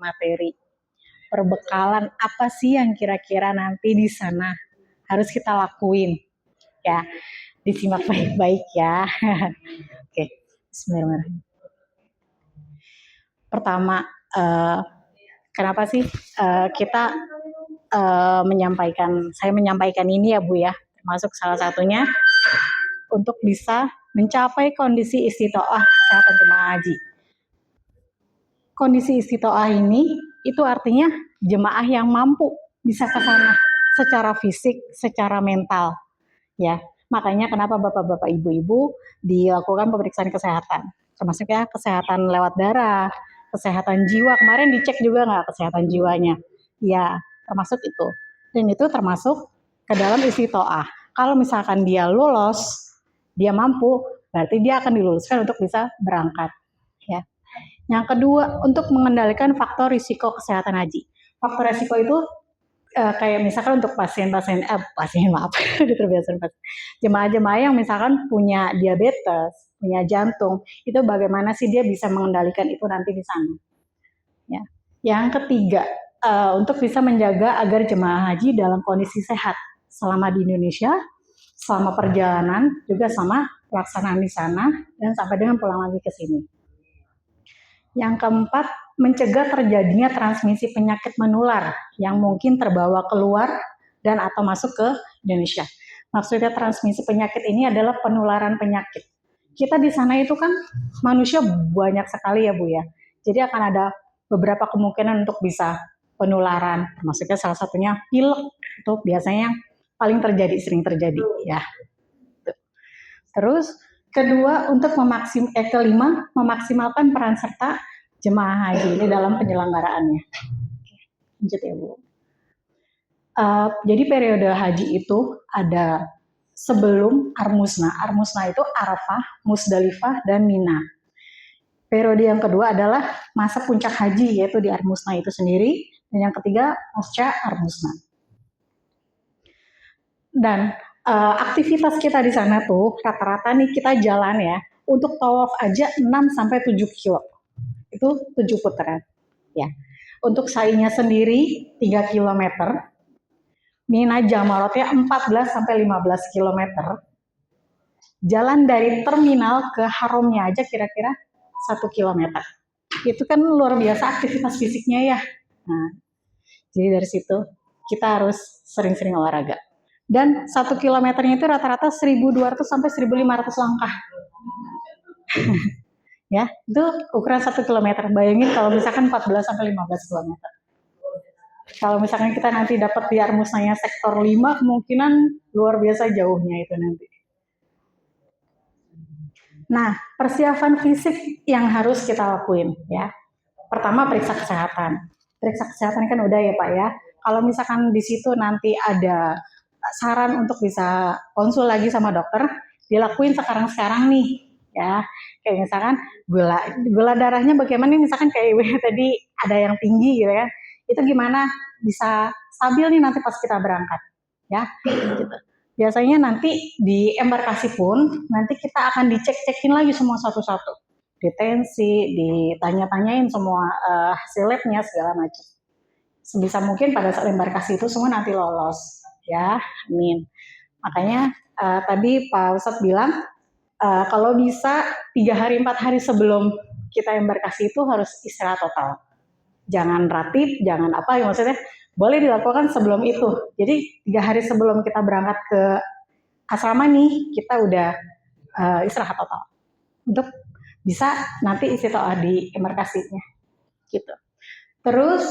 materi. Perbekalan apa sih yang kira-kira nanti di sana harus kita lakuin? Ya, disimak baik-baik ya. Oke, bismillahirrahmanirrahim. Pertama, kenapa sih kita saya menyampaikan ini ya Bu ya, termasuk salah satunya untuk bisa mencapai kondisi istitoah kesehatan jemaah haji. Kondisi istitoah ini itu artinya jemaah yang mampu bisa ke sana secara fisik, secara mental, ya. Makanya kenapa bapak-bapak, ibu-ibu dilakukan pemeriksaan kesehatan, termasuknya kesehatan lewat darah, kesehatan jiwa. Kemarin dicek juga nggak kesehatan jiwanya? Ya, termasuk itu. Dan itu termasuk ke dalam istitoah. Kalau misalkan dia lolos, dia mampu, berarti dia akan diluluskan untuk bisa berangkat. Ya. Yang kedua, untuk mengendalikan faktor risiko kesehatan haji. Faktor risiko itu kayak misalkan untuk jemaah-jemaah yang misalkan punya diabetes, punya jantung, itu bagaimana sih dia bisa mengendalikan itu nanti di sana. Ya. Yang ketiga, untuk bisa menjaga agar jemaah haji dalam kondisi sehat selama di Indonesia, selama perjalanan, juga sama pelaksanaan di sana, dan sampai dengan pulang lagi ke sini. Yang keempat, mencegah terjadinya transmisi penyakit menular yang mungkin terbawa keluar dan atau masuk ke Indonesia. Maksudnya transmisi penyakit ini adalah penularan penyakit. Kita di sana itu kan manusia banyak sekali ya Bu ya. Jadi akan ada beberapa kemungkinan untuk bisa penularan. Maksudnya salah satunya pilek, itu biasanya yang paling terjadi, sering terjadi ya. Terus kedua, untuk kelima, memaksimalkan peran serta jemaah haji ini dalam penyelenggaraannya. Lanjut ya Bu. Jadi periode haji itu ada sebelum Armusna. Armusna itu Arafah, Musdalifah, dan Mina. Periode yang kedua adalah masa puncak haji, yaitu di Armusna itu sendiri. Dan yang ketiga, pasca Armusna. Dan aktivitas kita di sana tuh rata-rata nih kita jalan ya, untuk tawaf aja 6-7 kilo. Itu 7 putaran. Ya. Untuk sa'inya sendiri 3 km. Mina Jamarotnya 14-15 km. Jalan dari terminal ke haromnya aja kira-kira 1 km. Itu kan luar biasa aktivitas fisiknya ya. Nah, jadi dari situ kita harus sering-sering olahraga. Dan 1 kilometernya itu rata-rata 1.200 sampai 1.500 langkah. Ya, itu ukuran 1 kilometer. Bayangin kalau misalkan 14 sampai 15 kilometer. Kalau misalkan kita nanti dapat di Armusnanya sektor 5, kemungkinan luar biasa jauhnya itu nanti. Nah, persiapan fisik yang harus kita lakuin ya. Pertama, periksa kesehatan. Periksa kesehatan kan udah ya Pak ya. Kalau misalkan di situ nanti ada saran untuk bisa konsul lagi sama dokter, dilakuin sekarang-sekarang nih ya. Kayak misalkan gula darahnya bagaimana, misalkan kayak ibu tadi ada yang tinggi gitu ya. Itu gimana bisa stabil nih nanti pas kita berangkat ya. Gitu. Biasanya nanti di embarkasi pun nanti kita akan dicek-cekin lagi semua satu-satu. Detensi, ditanya-tanyain semua hasil labnya segala macam. Sebisa mungkin pada saat embarkasi itu semua nanti lolos ya, amin. Makanya tadi Pak Ustadz bilang kalau bisa 3 hari 4 hari sebelum kita embarkasi itu harus istirahat total. Jangan ratib, jangan apa, ya maksudnya boleh dilakukan sebelum itu. Jadi 3 hari sebelum kita berangkat ke asrama nih, kita udah istirahat total untuk bisa nanti istitoah di embarkasinya gitu. Terus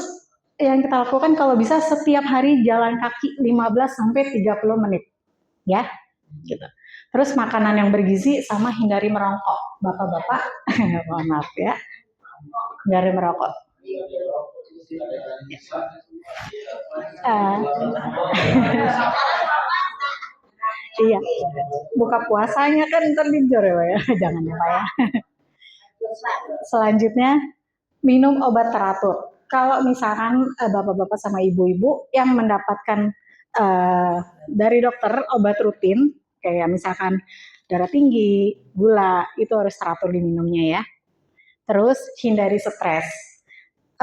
yang kita lakukan kalau bisa setiap hari jalan kaki 15-30 menit ya gitu. Terus makanan yang bergizi sama hindari merokok, bapak-bapak. Mohon maaf ya, hindari merokok. Iya, buka puasanya kan ntar dijor ya, jangan ya Pak ya. Selanjutnya, minum obat teratur. Kalau misalkan bapak-bapak sama ibu-ibu yang mendapatkan dari dokter obat rutin, kayak misalkan darah tinggi, gula, itu harus teratur diminumnya ya. Terus hindari stres.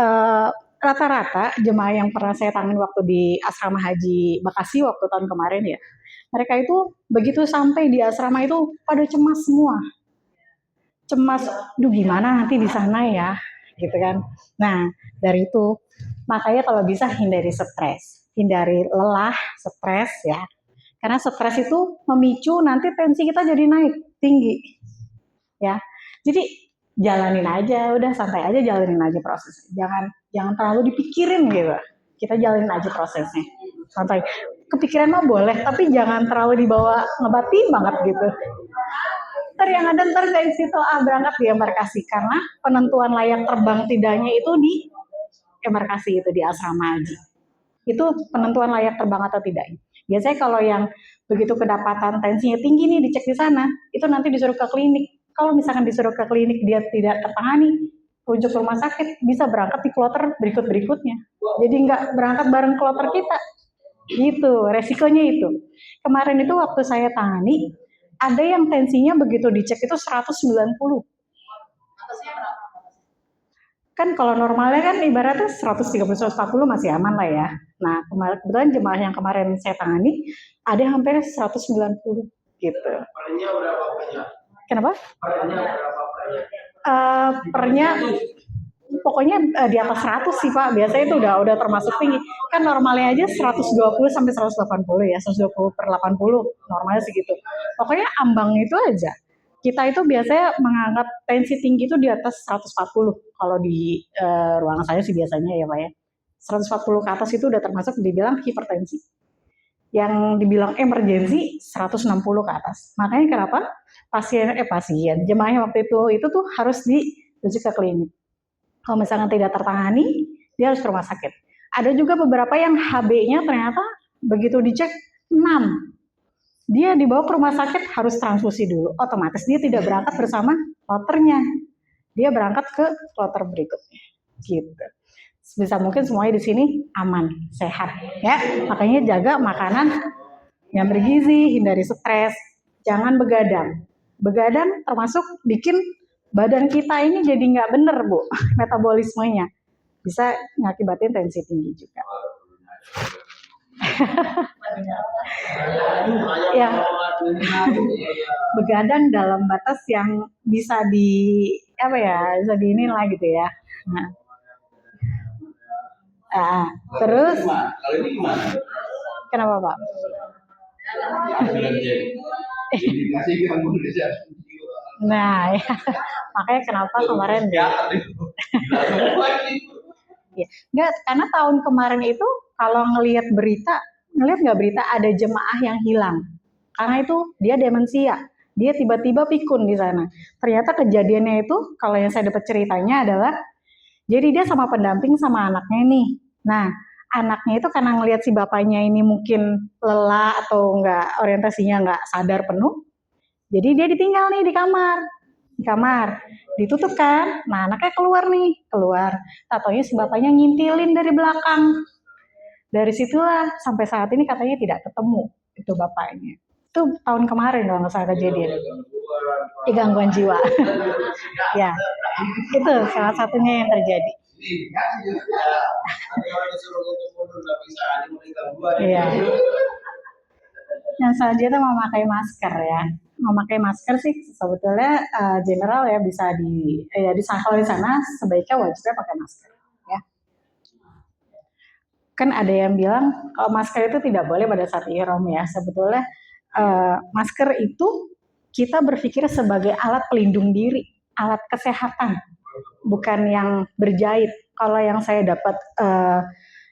uh, rata-rata jemaah yang pernah saya tangani waktu di asrama haji Bekasi waktu tahun kemarin ya, mereka itu begitu sampai di asrama itu pada cemas semua, cemas, duh gimana nanti di sana ya, gitu kan. Nah dari itu makanya kalau bisa hindari stres, hindari lelah, stres ya, karena stres itu memicu nanti tensi kita jadi naik tinggi ya. Jadi jalanin aja, udah santai aja, jalanin aja prosesnya. Jangan terlalu dipikirin gitu. Kita jalanin aja prosesnya. Santai. Kepikiran mah boleh, tapi jangan terlalu dibawa ngebatin banget gitu. Ntar yang ada ntar dari situ berangkat di embarkasi, karena penentuan layak terbang tidaknya itu di embarkasi, itu di asrama haji. Itu penentuan layak terbang atau tidaknya. Biasanya kalau yang begitu kedapatan tensinya tinggi nih dicek di sana, itu nanti disuruh ke klinik. Kalau misalkan disuruh ke klinik dia tidak tertangani, rujuk rumah sakit, bisa berangkat di kloter berikut-berikutnya. Jadi nggak berangkat bareng kloter kita. Gitu, resikonya itu. Kemarin itu waktu saya tangani, ada yang tensinya begitu dicek itu 190. Kan kalau normalnya kan ibaratnya 130-140 masih aman lah ya. Nah, kebetulan jemaah yang kemarin saya tangani ada yang hampir 190 gitu. Pernya berapa banyak? Kenapa? Pernya berapa banyak? Pernya pokoknya di atas 100 sih Pak. Biasanya itu udah termasuk tinggi. Kan normalnya aja 120 sampai 180 ya, 120/80 normalnya segitu. Pokoknya ambang itu aja. Kita itu biasanya menganggap tensi tinggi itu di atas 140 kalau di ruangan saya sih biasanya ya Pak ya. 140 ke atas itu udah termasuk dibilang hipertensi. Yang dibilang emergensi 160 ke atas. Makanya kenapa pasien jemaahnya waktu itu tuh harus dirujuk ke klinik. Kalau misalkan tidak tertangani, dia harus ke rumah sakit. Ada juga beberapa yang HB-nya ternyata begitu dicek 6. Dia dibawa ke rumah sakit harus transfusi dulu. Otomatis dia tidak berangkat bersama kloternya. Dia berangkat ke kloter berikutnya. Gitu. Sebisa mungkin semuanya di sini aman, sehat ya. Makanya jaga makanan yang bergizi, hindari stres, jangan begadang. Begadang termasuk bikin badan kita ini jadi nggak bener Bu, metabolismenya bisa ngakibatin tensi tinggi juga. Ya, begadang dalam batas yang bisa bisa di inilah gitu ya. Nah, terus kenapa Pak? Nah, ya. Makanya kenapa kemarin ya. Enggak, karena tahun kemarin itu kalau ngelihat nggak berita ada jemaah yang hilang. Karena itu dia demensia, dia tiba-tiba pikun di sana. Ternyata kejadiannya itu kalau yang saya dapat ceritanya adalah jadi dia sama pendamping sama anaknya nih. Nah, anaknya itu karena ngelihat si bapaknya ini mungkin lelah atau nggak orientasinya nggak sadar penuh, jadi dia ditinggal nih di kamar, ditutup kan. Nah anaknya keluar. Tatonya si bapaknya ngintilin dari belakang. Dari situlah sampai saat ini katanya tidak ketemu itu bapaknya. Itu tahun kemarin kalau nggak salah kejadian. Gangguan jiwa. Ya, itu salah satunya yang terjadi. Iya. Yang selanjutnya memakai masker ya. Memakai masker sih sebetulnya general ya bisa kalau di sana sebaiknya wajibnya pakai masker ya. Kan ada yang bilang kalau masker itu tidak boleh pada saat ihram ya. Sebetulnya masker itu kita berpikir sebagai alat pelindung diri, alat kesehatan, bukan yang berjahit. Kalau yang saya dapat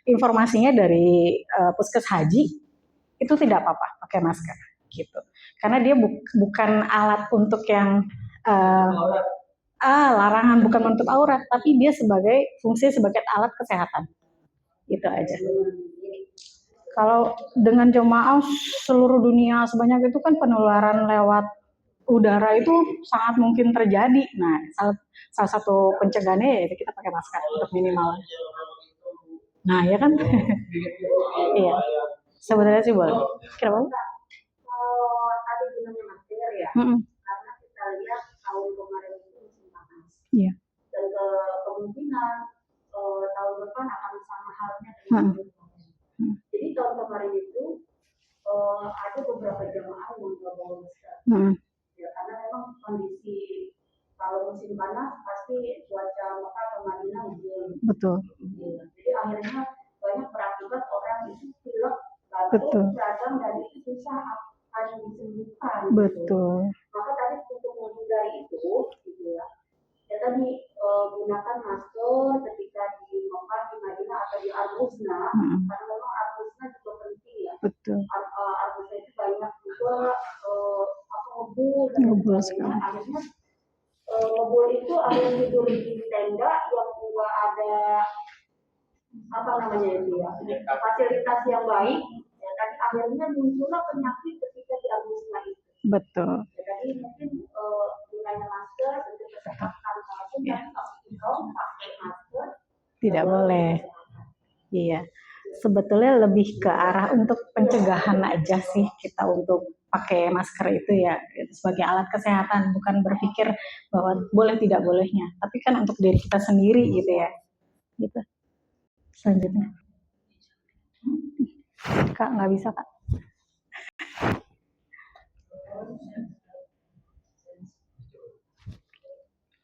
informasinya dari Puskes Haji itu tidak apa-apa pakai masker gitu. Karena dia bukan alat untuk yang larangan, bukan untuk aurat, tapi dia fungsi sebagai alat kesehatan. Itu aja. Kalau dengan jemaah seluruh dunia sebanyak itu kan penularan lewat udara itu sangat mungkin terjadi. Nah, salah satu pencegahannya ya kita pakai masker untuk minimal. Nah, ya kan? Iya. Sebetulnya sih boleh. Kenapa? Kalau tadi gunanya masker ya, karena kita lihat tahun kemarin itu musim panas. Iya. Dan kemungkinan akan sama halnya dengan Hmm. itu. Jadi tahun kemarin itu ada beberapa jamaah yang nggak bawa masker. Ya, karena memang kondisi kalau musim panas pasti cuaca Mekah atau Madinah hujan. Betul. Ya, jadi akhirnya banyak berakibat orang itu pilek, batuk, radang, dan itu susah akan disembuhkan. Betul. Gitu. Maka tadi untuk menghindari itu, gitu ya. Ya tadi gunakan masker ketika di Mekah, di Madinah atau di Al-Husna, karena memang Al-Husna juga penting ya. Betul. Al-Husna itu banyak juga ngebul dan sebagainya. Akhirnya ngebul itu ada yang tidur di tenda yang juga ada apa namanya itu ya, fasilitas yang baik. Ya, tadi akhirnya muncullah penyakit ketika di Al-Husna itu. Betul. Ya, tadi mungkin gunanya masker untuk kesehatan, walaupun tadi kalau pakai masker tidak boleh. Iya, sebetulnya lebih ke arah untuk pencegahan aja sih kita untuk pakai masker itu ya sebagai alat kesehatan, bukan berpikir bahwa boleh tidak bolehnya, tapi kan untuk diri kita sendiri gitu ya. Gitu. Selanjutnya, Kak nggak bisa Kak.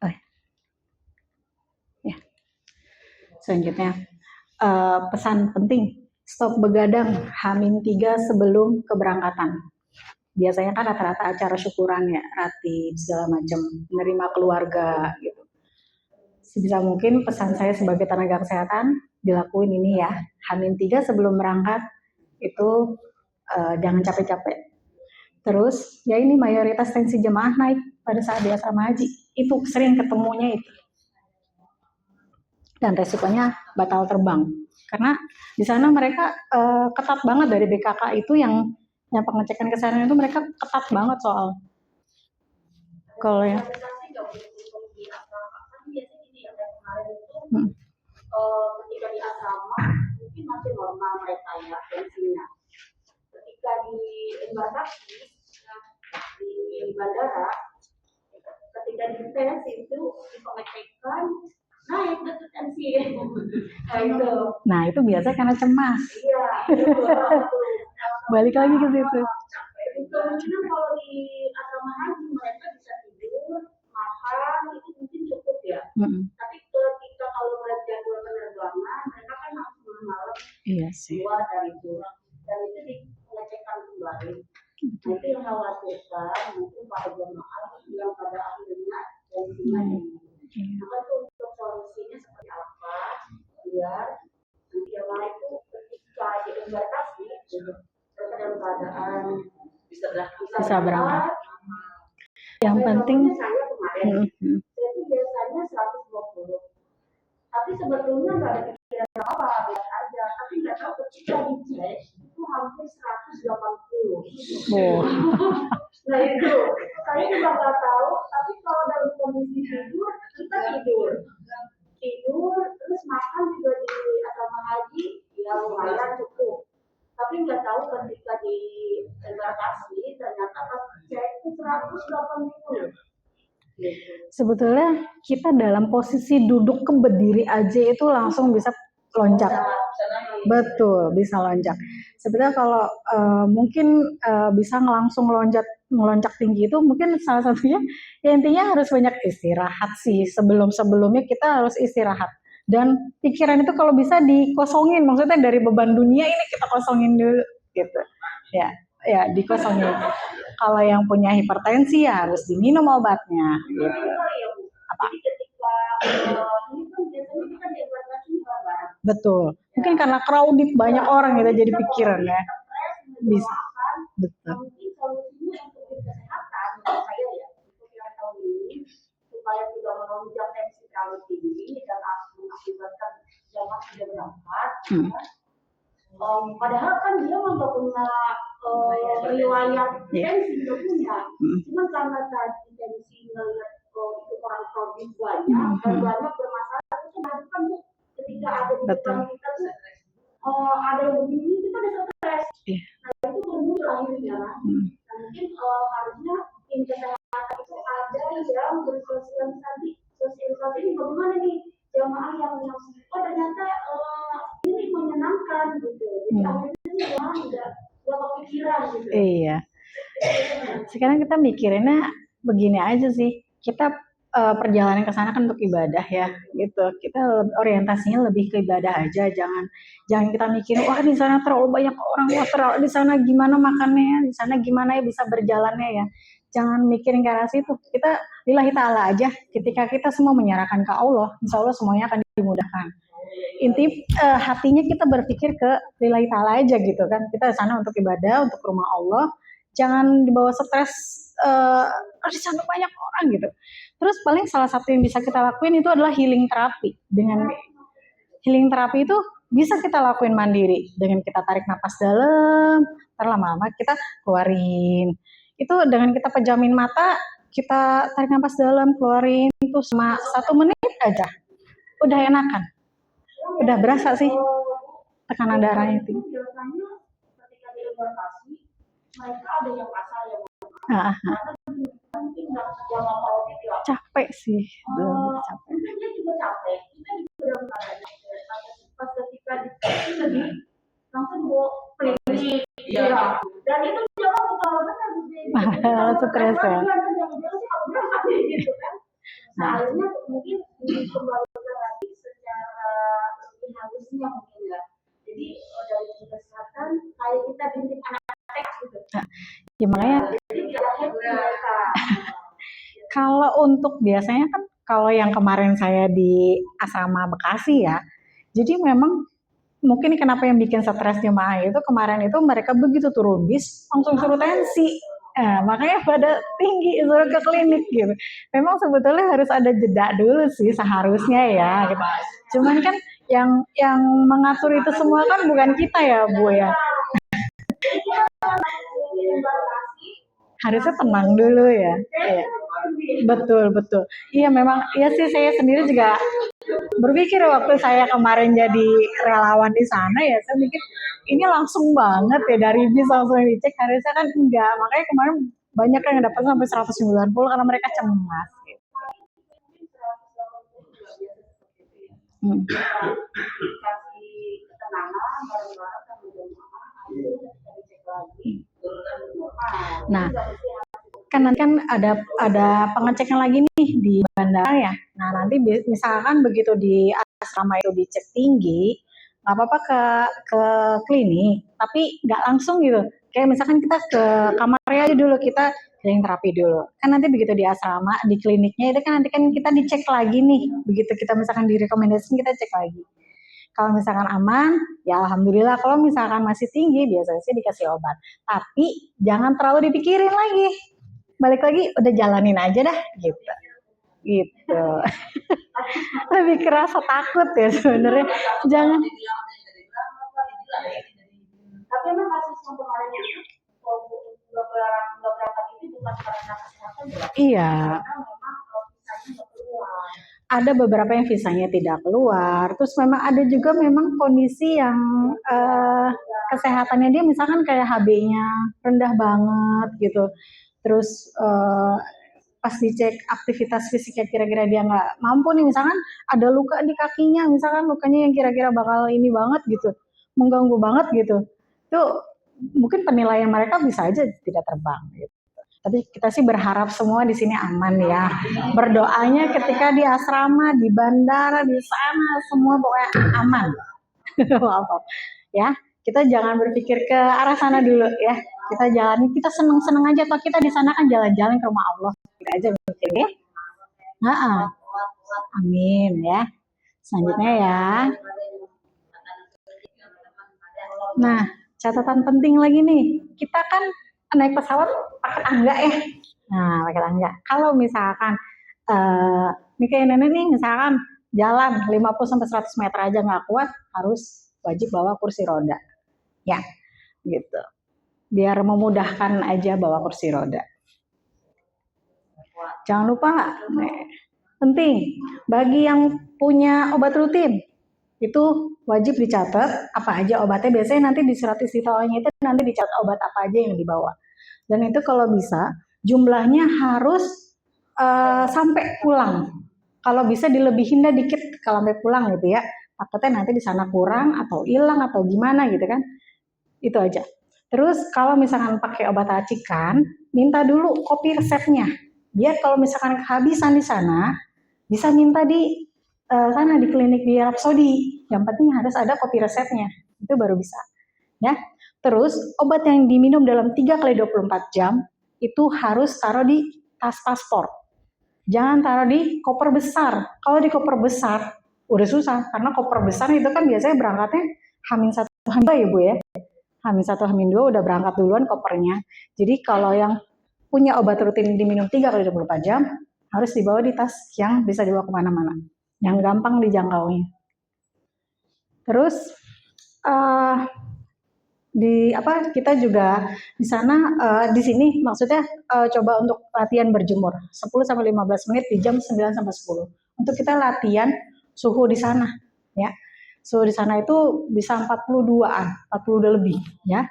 Oh. Ya. Selanjutnya. Pesan penting, stop begadang H-3 sebelum keberangkatan. Biasanya kan rata-rata acara syukuran ya, ratib segala macam, menerima keluarga gitu. Sebisa mungkin pesan saya sebagai tenaga kesehatan dilakuin ini ya, H-3 sebelum berangkat itu jangan capek-capek. Terus ya ini mayoritas tensi jemaah naik pada saat di asrama haji, itu sering ketemunya itu. Dan resikonya batal terbang karena di sana mereka ketat banget dari BKK itu yang pengecekan kesehatan itu mereka ketat banget soal kalau ya ketika di asrama mungkin masih normal mereka ya tensinya. Ketika di embarkasi di bandara, ketika di tes itu di pengecekan naik betul tensi. Nah itu biasa karena cemas. Iya. Balik lagi ke situ. Kemungkinan kalau di asrama haji mereka bisa tidur, makan itu mungkin cukup ya. Tapi ketika kalau melihat jadwal penerbangan, mereka kan harus malam keluar dari itu. Dan itu dipengecekan kembali. Nah itu yang khawatirkan mungkin para jemaah yang pada akhirnya tensinya tinggi. Maka itu untuk solusinya seperti apa? Biar jemaah itu ketika di embarkasi dalam keadaan bisa berangkat. Yang penting saya kemarin itu biasanya 120. Tapi sebetulnya nggak ada pikiran apa biasa aja. Tapi nggak tahu ketika dicek itu hampir 180. Nah itu saya juga nggak tahu. Tapi kalau dalam kondisi tidur kita tidur terus makan juga di asrama haji ya lumayan cukup. Tapi nggak tahu ketika di embarkasi ternyata pas cek itu 180. Sebetulnya kita dalam posisi duduk ke berdiri aja itu langsung bisa loncat. Betul, bisa loncat. Sebetulnya kalau mungkin bisa langsung ngeloncat tinggi itu mungkin salah satunya ya intinya harus banyak istirahat sih. Sebelumnya kita harus istirahat. Dan pikiran itu kalau bisa dikosongin, maksudnya dari beban dunia ini kita kosongin dulu gitu. Ya dikosongin. Kalau yang punya hipertensi ya harus diminum obatnya gitu. Apa? Betul. Mungkin karena crowded banyak orang kita jadi pikiran ya. Bisa. Betul. Supaya tidak melonjak tensi terlalu tinggi dan mengakibatkan jamaah tidak berangkat. Padahal kan dia nggak punya riwayat tensi, nggak punya. Cuma karena tadi tensi melihat itu orang crowded banyak dan banyak bermasalah itu kan ketika ada di depan kita tuh ada yang begini kita udah stres. Nah itu bermuncul akhirnya. Nah mungkin harusnya tim kesehatan itu ada yang bersosialisasi ini bagaimana nih jamaah yang ternyata Nggak kepikiran gitu. Iya. Sekarang kita mikirinnya begini aja sih. Kita perjalanan ke sana kan untuk ibadah ya, gitu. Kita orientasinya lebih ke ibadah aja. Jangan kita mikirin wah di sana terlalu banyak orang, wah terlalu di sana gimana makannya, di sana gimana ya bisa berjalannya ya. Jangan mikirin ke arah situ. Kita lillahi ta'ala aja. Ketika kita semua menyerahkan ke Allah, insya Allah semuanya akan dimudahkan. Inti hatinya kita berpikir ke lillahi ta'ala aja gitu kan. Kita di sana untuk ibadah, untuk rumah Allah. Jangan dibawa stres di sana banyak orang gitu. Terus paling salah satu yang bisa kita lakuin itu adalah healing terapi. Dengan healing terapi itu bisa kita lakuin mandiri dengan kita tarik napas dalam, lama-lama kita keluarin. Itu dengan kita pejamin mata, kita tarik napas dalam, keluarin itu cuma 1 menit aja, udah enakan, udah berasa sih tekanan darahnya itu. Biasanya ketika di embarkasi mereka ada yang pasal yang capek sih, capek. Mungkin dia juga capek, kita juga dalam keadaan pas ketika di lebih langsung bawa klinik, ya. Dan itu jangan betul-betul stres ya. Gitu kan. Seharusnya mungkin dikembalikan lagi secara lebih halusnya mungkin ya. Jadi dari kesehatan kayak kita didik anak-anak gitu. Ya makanya kalau untuk biasanya kan kalau yang kemarin saya di asrama Bekasi ya, jadi memang mungkin kenapa yang bikin stres jemaah itu kemarin itu mereka begitu turun bis langsung suruh tensi. Makanya pada tinggi suruh ke klinik gitu. Memang sebetulnya harus ada jeda dulu sih seharusnya ya gitu. Cuman kan yang mengatur itu semua kan bukan kita ya Bu ya. Harusnya tenang dulu ya. Iya. Betul. Iya memang, iya sih saya sendiri juga berpikir waktu saya kemarin jadi relawan di sana ya, saya mikir ini langsung banget ya dari bis langsung dicek, harusnya kan enggak. Makanya kemarin banyak yang dapat sampai 190 karena mereka cemas. Gitu. Nah, kan nanti kan ada pengecekan lagi nih di bandara ya. Nah nanti misalkan begitu di asrama itu dicek tinggi, nggak apa-apa ke klinik, tapi nggak langsung gitu. Kayak misalkan kita ke kamarnya aja dulu, kita healing terapi dulu. Kan nanti begitu di asrama, di kliniknya itu kan nanti kan kita dicek lagi nih. Begitu kita misalkan direkomendasikan kita cek lagi. Kalau misalkan aman, ya alhamdulillah. Kalau misalkan masih tinggi, biasanya sih dikasih obat. Tapi jangan terlalu dipikirin lagi. Balik lagi, udah jalanin aja dah, gitu. Lebih kerasa takut ya sebenarnya. Jangan. Tapi emang kasus yang kemarin itu nggak berangkat itu bukan karena kesehatan ya? Iya. Karena memang visanya nggak keluar. Ada beberapa yang visanya tidak keluar, terus memang ada juga memang kondisi yang kesehatannya dia misalkan kayak HB-nya rendah banget gitu, terus pas dicek aktivitas fisiknya kira-kira dia nggak mampu nih, misalkan ada luka di kakinya, misalkan lukanya yang kira-kira bakal ini banget gitu, mengganggu banget gitu, itu mungkin penilaian mereka bisa aja tidak terbang gitu. Tapi kita sih berharap semua di sini aman ya. Berdoanya ketika di asrama, di bandara, di sana semua pokoknya aman. Ya, kita jangan berpikir ke arah sana dulu ya. Kita jalan, kita seneng-seneng aja. Atau kita di sana kan jalan-jalan ke rumah Allah. Kita aja mikir ya. Amin ya. Selanjutnya ya. Nah, catatan penting lagi nih. Kita kan naik pesawat pakai tangga ya. Nah, pakai tangga. Kalau misalkan ini kayak nenek nih, misalkan jalan 50-100 meter aja nggak kuat, harus wajib bawa kursi roda. Ya, gitu. Biar memudahkan aja bawa kursi roda. Jangan lupa, penting, bagi yang punya obat rutin, itu wajib dicatat apa aja obatnya. Biasanya nanti di surat istiqorohnya itu nanti dicatat obat apa aja yang dibawa. Dan itu kalau bisa jumlahnya harus sampai pulang. Kalau bisa dilebihin dah dikit kalau sampai pulang gitu ya. Takutnya nanti di sana kurang atau hilang atau gimana gitu kan. Itu aja. Terus kalau misalkan pakai obat racikan, minta dulu kopi resepnya. Biar kalau misalkan kehabisan di sana, bisa minta di sana di klinik di Rhapsody. Yang penting harus ada kopi resepnya. Itu baru bisa. Ya. Terus obat yang diminum dalam 3 kali 24 jam itu harus taruh di tas paspor. Jangan taruh di koper besar. Kalau di koper besar udah susah karena koper besar itu kan biasanya berangkatnya H-1 H-2 ya Bu ya. H-1 H-2 udah berangkat duluan kopernya. Jadi kalau yang punya obat rutin diminum 3 kali 24 jam harus dibawa di tas yang bisa dibawa kemana-mana, yang gampang dijangkaunya. Terus kita juga di sana di sini maksudnya coba untuk latihan berjemur 10 sampai 15 menit di jam 9 sampai 10. Untuk kita latihan suhu di sana ya. Suhu di sana itu bisa 42-an, 42 lebih ya.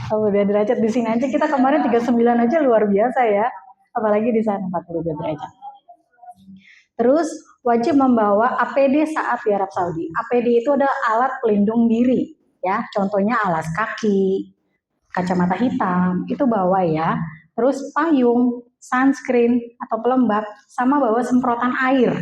Kalau udah derajat di sini aja kita kemarin 39 aja luar biasa ya. Apalagi di sana 42 derajat. Terus wajib membawa APD saat di Arab Saudi. APD itu adalah alat pelindung diri ya. Contohnya alas kaki, kacamata hitam, itu bawa ya. Terus payung, sunscreen atau pelembab, sama bawa semprotan air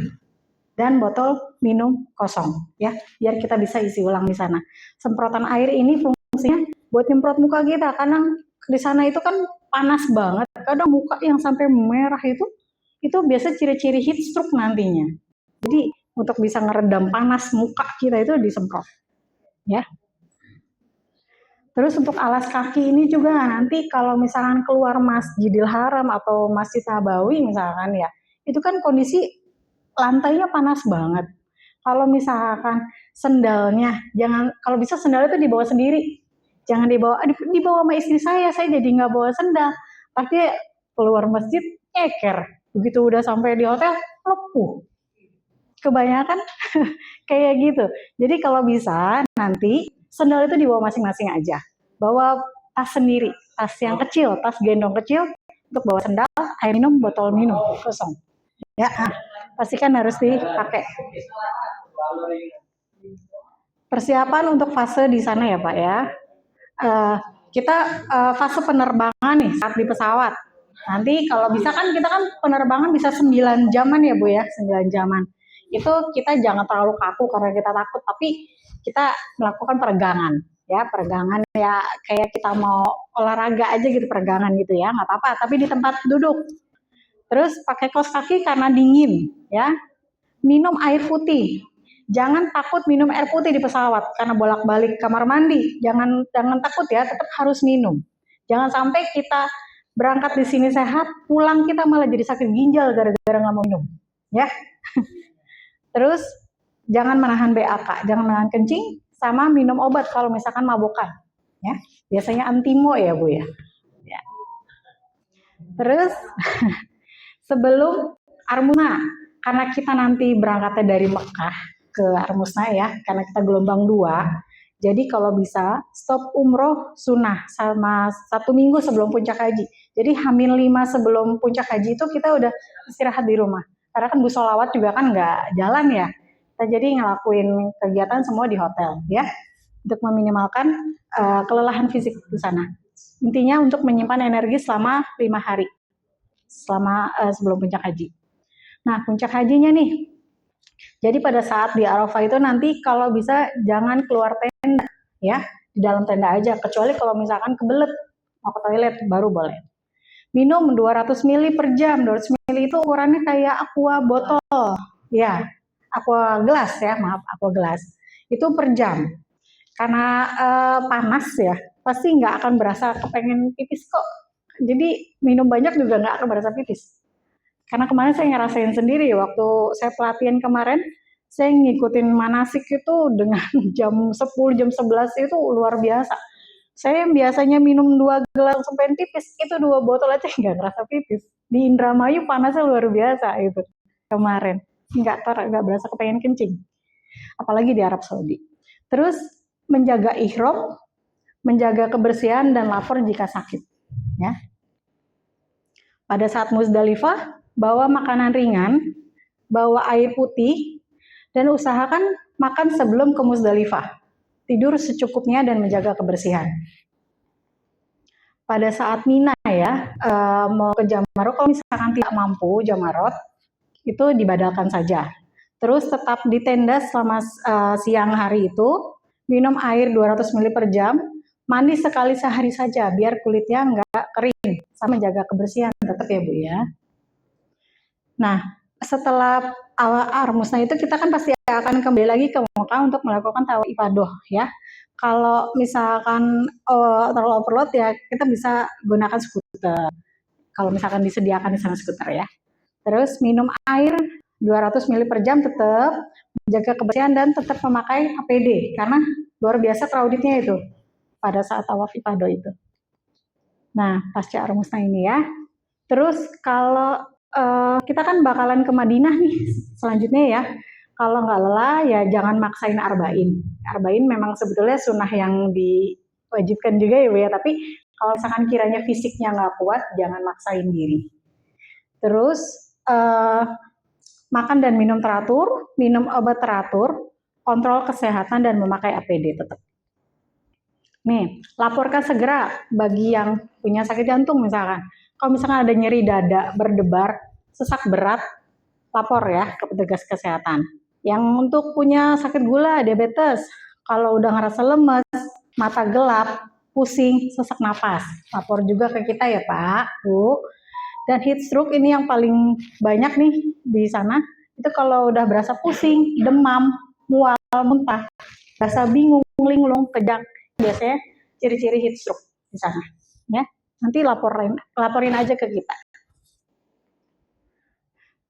dan botol minum kosong ya, biar kita bisa isi ulang di sana. Semprotan air ini fungsinya buat nyemprot muka kita karena di sana itu kan panas banget. Kadang muka yang sampai merah itu biasa ciri-ciri heat stroke nantinya. Jadi untuk bisa ngeredam panas muka kita itu disemprot ya. Terus untuk alas kaki ini juga nanti kalau misalkan keluar Masjidil Haram atau Masjid Nabawi misalkan ya, itu kan kondisi lantainya panas banget. Kalau misalkan sendalnya, kalau bisa sendalnya itu dibawa sendiri. Jangan dibawa sama istri saya jadi nggak bawa sendal. Tapi keluar masjid, nyeker. Begitu udah sampai di hotel, lepuh. Kebanyakan kayak gitu. Jadi kalau bisa nanti sendal itu dibawa masing-masing aja. Bawa tas sendiri, tas yang kecil, tas gendong kecil untuk bawa sendal, air minum, botol minum kosong. Ya, pastikan harus dipakai. Persiapan untuk fase di sana ya Pak ya. Kita fase penerbangan nih saat di pesawat. Nanti kalau bisa kan kita kan penerbangan bisa 9 jaman ya Bu ya, 9 jaman. Itu kita jangan terlalu kaku karena kita takut, tapi kita melakukan peregangan ya, peregangan ya kayak kita mau olahraga aja gitu, peregangan gitu ya, nggak apa-apa, tapi di tempat duduk. Terus pakai kaos kaki karena dingin ya. Minum air putih. Jangan takut minum air putih di pesawat karena bolak-balik kamar mandi. Jangan takut ya, tetap harus minum. Jangan sampai kita berangkat di sini sehat, pulang kita malah jadi sakit ginjal gara-gara nggak mau minum. Ya. Terus jangan menahan BAK, jangan menahan kencing, sama minum obat kalau misalkan mabukan. Ya, biasanya antimo ya Bu ya. Ya. Terus sebelum Armuna, karena kita nanti berangkatnya dari Mekah ke Armusna ya, karena kita gelombang 2, jadi kalau bisa stop umroh sunnah sama 1 minggu sebelum puncak haji. Jadi H-5 sebelum puncak haji itu kita udah istirahat di rumah. Karena kan bus sholawat juga kan nggak jalan ya. Kita jadi ngelakuin kegiatan semua di hotel ya, untuk meminimalkan kelelahan fisik di sana. Intinya untuk menyimpan energi selama 5 hari sebelum puncak haji. Nah, puncak hajinya nih. Jadi pada saat di Arafah itu nanti kalau bisa jangan keluar tenda ya, di dalam tenda aja, kecuali kalau misalkan kebelet mau ke toilet baru boleh. Minum 200 ml per jam. 200 ml itu ukurannya kayak aqua botol ya, aqua gelas ya, maaf, aqua gelas. Itu per jam. Karena panas ya, pasti nggak akan berasa kepengen pipis kok. Jadi minum banyak juga nggak akan berasa pipis. Karena kemarin saya ngerasain sendiri waktu saya pelatihan kemarin, saya ngikutin manasik itu dengan jam 10, jam 11 itu luar biasa. Saya biasanya minum 2 gelas sampai pipis, itu 2 botol aja nggak ngerasa pipis. Di Indramayu panasnya luar biasa itu kemarin, nggak berasa kepengen kencing. Apalagi di Arab Saudi. Terus menjaga ihram, menjaga kebersihan dan lapor jika sakit. Ya. Pada saat Muzdalifah, bawa makanan ringan, bawa air putih, Dan usahakan makan sebelum ke Musdalifah. Tidur secukupnya dan menjaga kebersihan. Pada saat Mina ya, mau ke Jamarot, kalau misalkan tidak mampu Jamarot, itu dibadalkan saja. Terus tetap di tenda selama siang hari itu, minum air 200 ml per jam, mandi sekali sehari saja, biar kulitnya nggak kering, sama menjaga kebersihan tetap ya Bu ya. Nah, setelah awal musnah itu kita kan pasti akan kembali lagi ke Mekah untuk melakukan tawaf ifadah ya. Kalau misalkan terlalu overload ya kita bisa gunakan skuter. Kalau misalkan disediakan di sana skuter ya. Terus minum air 200 ml per jam tetap, menjaga kebersihan dan tetap memakai APD karena luar biasa crowdednya itu pada saat tawaf ifadah itu. Nah, pasca musnah ini ya. Terus kalau kita kan bakalan ke Madinah nih selanjutnya ya. Kalau nggak lelah ya jangan maksain arba'in. Arba'in memang sebetulnya sunnah yang diwajibkan juga ya Bu ya. Tapi kalau misalkan kiranya fisiknya nggak kuat, jangan maksain diri. Terus makan dan minum teratur, minum obat teratur, kontrol kesehatan dan memakai APD tetap. Nih, laporkan segera bagi yang punya sakit jantung misalkan. Kalau misalkan ada nyeri dada, berdebar, sesak berat, lapor ya ke petugas kesehatan. Yang untuk punya sakit gula, diabetes, kalau udah ngerasa lemes, mata gelap, pusing, sesak napas, lapor juga ke kita ya Pak, Bu. Dan heat stroke ini yang paling banyak nih di sana, itu kalau udah berasa pusing, demam, mual, muntah, rasa bingung, linglung, kejang, biasanya ciri-ciri heat stroke di sana ya. Nanti laporin aja ke kita.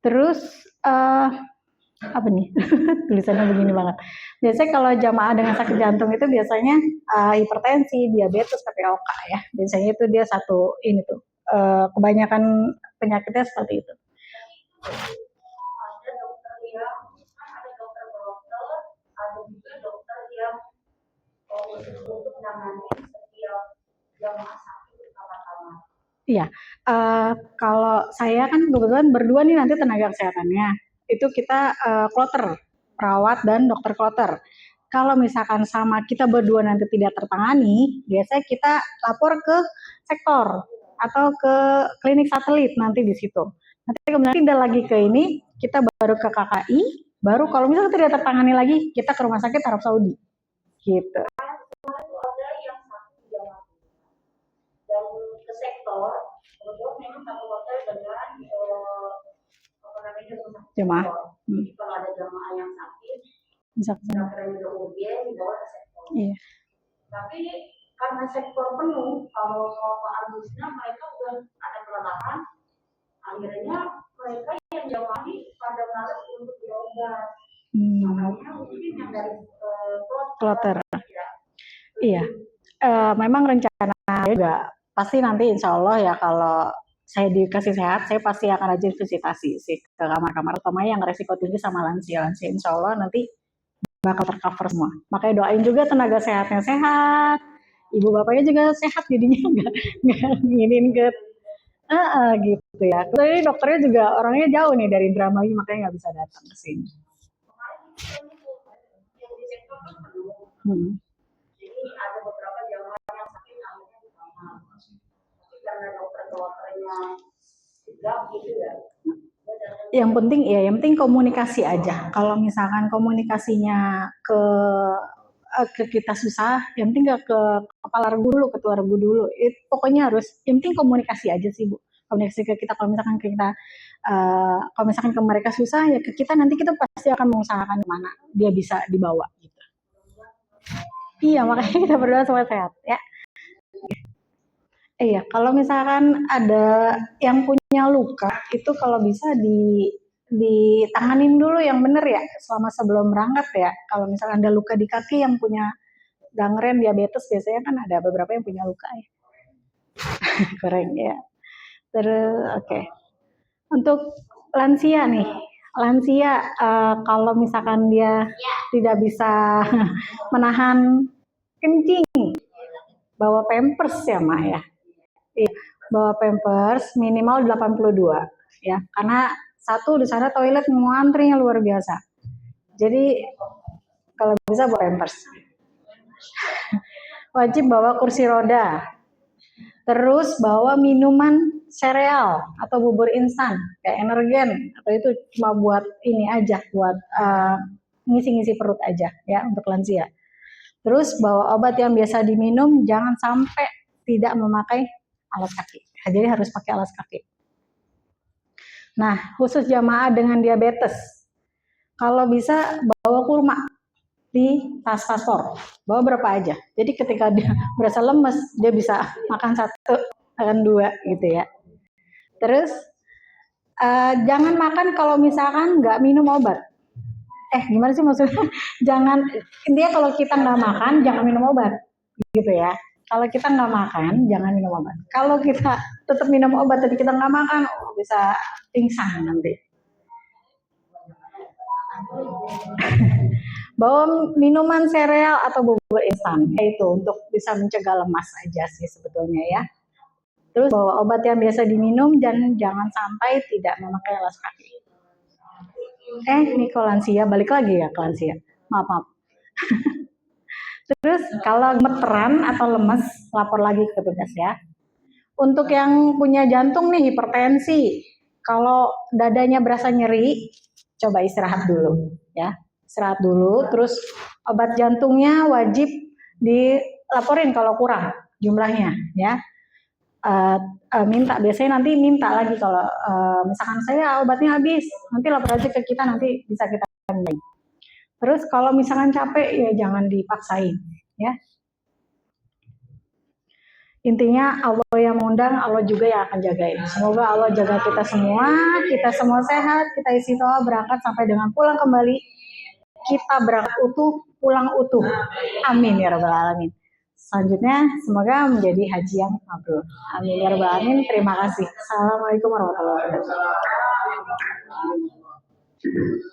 Terus apa nih tulisannya begini banget. Biasanya kalau jamaah dengan sakit jantung itu biasanya hipertensi, diabetes, PPOK ya. Biasanya itu dia satu ini tuh kebanyakan penyakitnya seperti itu. Ada dokter yang ada dokter ada juga dokter yang untuk menangani setiap jamaah sakit bersama-sama. Iya, kalau saya kan kebetulan berdua nih nanti tenaga kesehatannya, itu kita kloter, perawat dan dokter kloter. Kalau misalkan sama kita berdua nanti tidak tertangani, biasanya kita lapor ke sektor atau ke klinik satelit nanti di situ. Nanti kemudian tidak lagi ke ini, kita baru ke KKI, baru kalau misalnya tidak tertangani lagi, kita ke rumah sakit Arab Saudi. Gitu. Ada yang sakit jamaah dan ke sektor, kemudian memang satu hotel dengan apa namanya jemaah. Kalau ada jamaah yang sakit, bisa dokternya udah urgen dibawa ke sektor. Iya. Tapi karena sektor penuh, kalau Pak Agusnya mereka udah ada kelelahan, akhirnya mereka yang jamaah ini pada malas untuk berobat. Makanya mungkin yang dari kloter. Iya. Memang rencana juga pasti nanti insya Allah ya kalau saya dikasih sehat, saya pasti akan rajin visitasi sih ke kamar-kamar utama yang resiko tinggi sama lansia. Insya Allah nanti bakal tercover semua. Makanya doain juga tenaga sehatnya sehat, ibu bapaknya juga sehat jadinya nggak nginin ke gitu ya. Tapi dokternya juga orangnya jauh nih dari Indramayu makanya nggak bisa datang ke sini. Jadi ada beberapa jamaah yang sakit namanya di kamar. Tapi karena dokternya sigap gitu ya. Yang penting komunikasi aja. Kalau misalkan komunikasinya ke kita susah, yang penting gak ke kepala regu dulu, ketua regu dulu. Pokoknya harus, yang penting komunikasi aja sih Bu. Komunikasi ke kita, kalau misalkan ke mereka susah, ya ke kita nanti kita pasti akan mengusahakan mana dia bisa dibawa gitu. Iya, makanya kita berdoa semua sehat ya. Iya, kalau misalkan ada yang punya luka, itu kalau bisa ditanganin dulu yang benar ya, selama sebelum berangkat ya. Kalau misalkan ada luka di kaki yang punya gangren, diabetes, biasanya kan ada beberapa yang punya luka ya. Koreng ya. Terus, oke. Untuk lansia nih, kalau misalkan dia tidak bisa menahan kencing, bawa pampers ya Mak ya. Bawa pampers minimal 82 ya, karena satu di sana toilet mengantrinya luar biasa. Jadi kalau bisa bawa pampers. Wajib bawa kursi roda. Terus bawa minuman sereal atau bubur instan kayak energen, atau itu cuma buat ini aja, buat ngisi-ngisi perut aja ya untuk lansia. Terus bawa obat yang biasa diminum, jangan sampai tidak memakai alas kaki. Jadi harus pakai alas kaki. Nah, khusus jamaah dengan diabetes, kalau bisa bawa kurma di tas paspor, bawa berapa aja. Jadi ketika dia berasa lemes, dia bisa makan 1, makan 2 gitu ya. Terus jangan makan kalau misalkan nggak minum obat. Gimana sih maksudnya? Jangan, intinya kalau kita nggak makan, jangan minum obat, gitu ya. Kalau kita nggak makan, jangan minum obat. Kalau kita tetap minum obat tapi kita nggak makan, bisa pingsan nanti. Bawa minuman sereal atau bubur instan, itu untuk bisa mencegah lemas aja sih sebetulnya ya. Terus bawa obat yang biasa diminum dan jangan sampai tidak memakai alas kaki. Ini ke lansia, balik lagi ya ke lansia. Maaf. Terus kalau gemeteran atau lemes, lapor lagi ke petugas ya. Untuk yang punya jantung nih, hipertensi, kalau dadanya berasa nyeri, coba istirahat dulu ya. Istirahat dulu, terus obat jantungnya wajib dilaporin kalau kurang jumlahnya ya. Biasanya nanti minta lagi kalau misalkan saya obatnya habis, nanti lapor aja ke kita, nanti bisa kita tambahin. Terus kalau misalkan capek ya jangan dipaksain ya. Intinya Allah yang mengundang, Allah juga yang akan jagain. Semoga Allah jaga kita semua sehat, kita istiqomah berangkat sampai dengan pulang kembali, kita berangkat utuh, pulang utuh. Amin ya rabbal alamin. Selanjutnya semoga menjadi haji yang mabrur. Amin ya rabbal alamin. Terima kasih. Assalamualaikum warahmatullahi wabarakatuh.